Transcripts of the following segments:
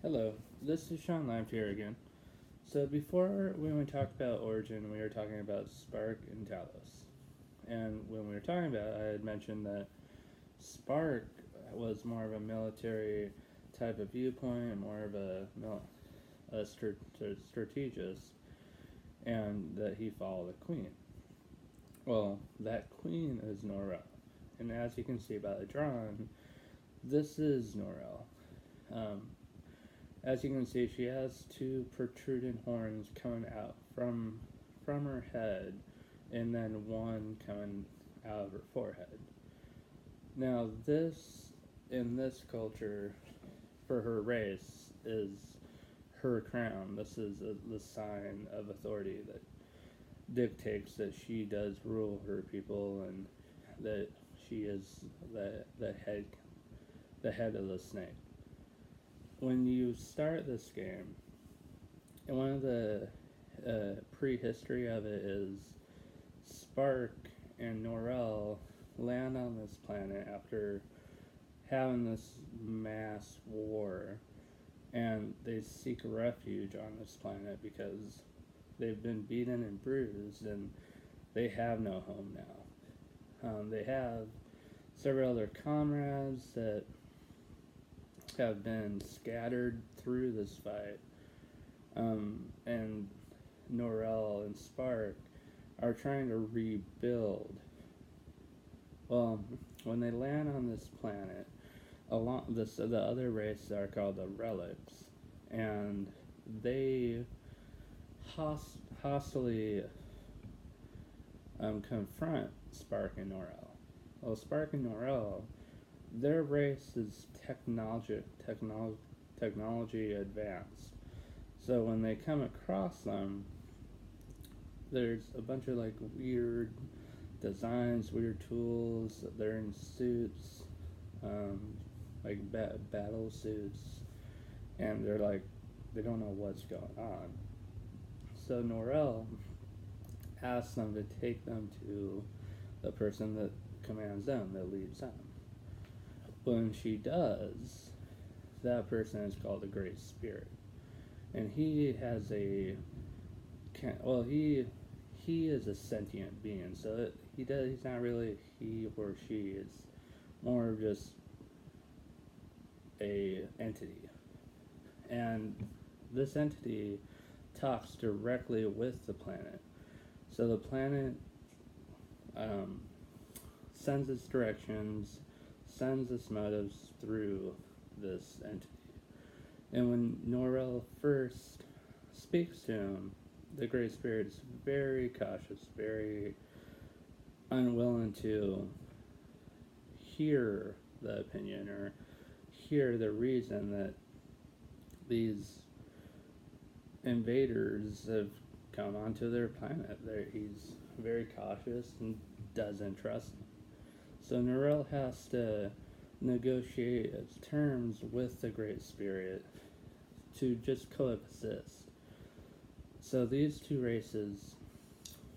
Hello, this is Sean Live here again. So before when we talked about Origin, we were talking about Spark and Talos. And when we were talking about it, I had mentioned that Spark was more of a military type of viewpoint, more of a strategist, and that he followed the queen. Well, that queen is Norel. And as you can see by the drawing, this is Norel. Um, As you can see, she has two protruding horns coming out from her head, and then one coming out of her forehead. Now, this in this culture, for her race, is her crown. This is the sign of authority that dictates that she does rule her people and that she is the head of the snake. When you start this game, and one of the prehistory of it is Spark and Norel land on this planet after having this mass war, and they seek refuge on this planet because they've been beaten and bruised, and they have no home now. They have several other comrades that have been scattered through this fight, and Norel and Spark are trying to rebuild. Well, when they land on this planet, the other races are called the Relics, and they hostily confront Spark and Norel. Well, Spark and Norel, their race is technology advanced. So when they come across them, there's a bunch of like weird designs, weird tools. They're in suits, like battle suits, and they're like they don't know what's going on. So Norel asks them to take them to the person that commands them, that leads them. When she does, that person is called the Great Spirit, and he has he is a sentient being. So he's not really he or she. It's more of just a entity, and this entity talks directly with the planet. So the planet sends its directions, sends its motives through this entity. And when Norel first speaks to him, the Great Spirit is very cautious, very unwilling to hear the opinion or hear the reason that these invaders have come onto their planet. He's very cautious and doesn't trust them. So Norel has to negotiate terms with the Great Spirit to just coexist. So these two races,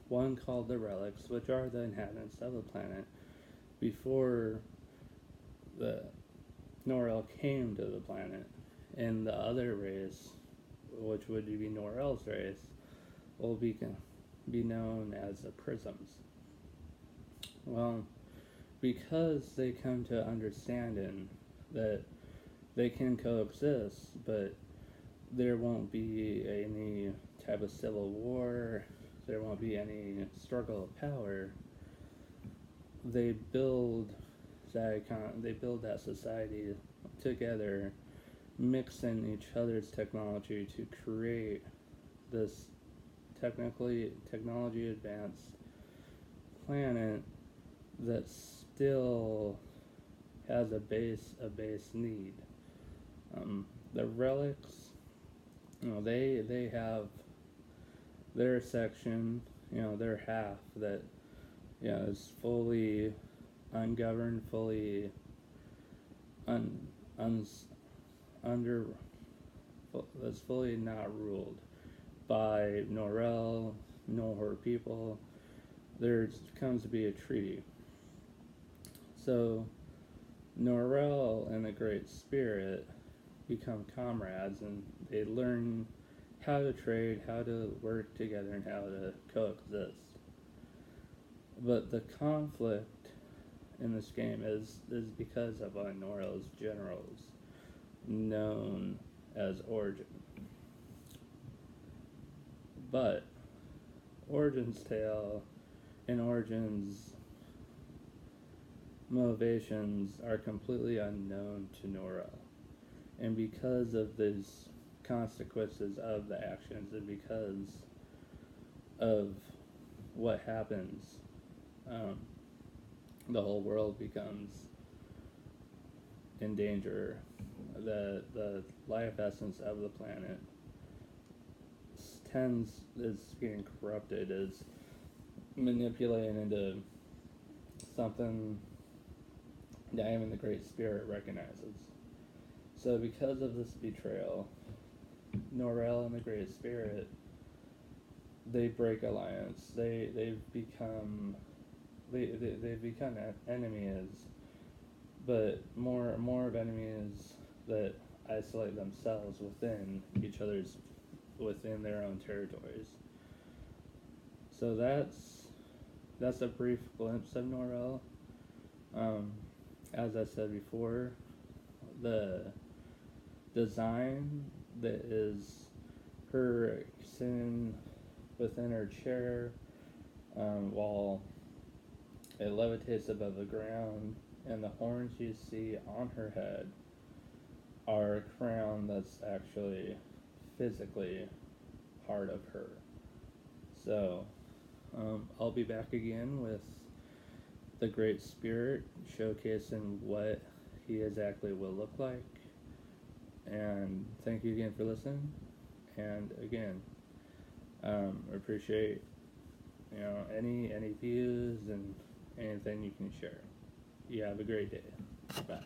one called the Relics, which are the inhabitants of the planet, before the Norel came to the planet, and the other race, which would be Norel's race, will be known as the Prisms. Well, because they come to understanding that they can coexist, but there won't be any type of civil war, there won't be any struggle of power, they build that society together, mixing each other's technology to create this technology advanced planet that still has a base need. The Relics, they have their section, their half that is fully ungoverned, fully that's fully not ruled by Norel nor her people. There comes to be a treaty. So Norel and the Great Spirit become comrades, and they learn how to trade, how to work together, and how to coexist. But the conflict in this game is because of Norel's generals, known as Origin. But Origin's tale and Origin's motivations are completely unknown to Norel. And because of these consequences of the actions, and because of what happens, the whole world becomes in danger. The life essence of the planet is getting corrupted, is manipulated into something that even the Great Spirit recognizes. So because of this betrayal, Norel and the Great Spirit, they break alliance. They've become enemies, but more of enemies that isolate themselves within their own territories. So that's a brief glimpse of Norel. As I said before, the design that is her sitting within her chair while it levitates above the ground, and the horns you see on her head are a crown that's actually physically part of her. So I'll be back again with the Great Spirit, showcasing what he exactly will look like. And thank you again for listening. And again, appreciate any views and anything you can share. You have a great day. Bye.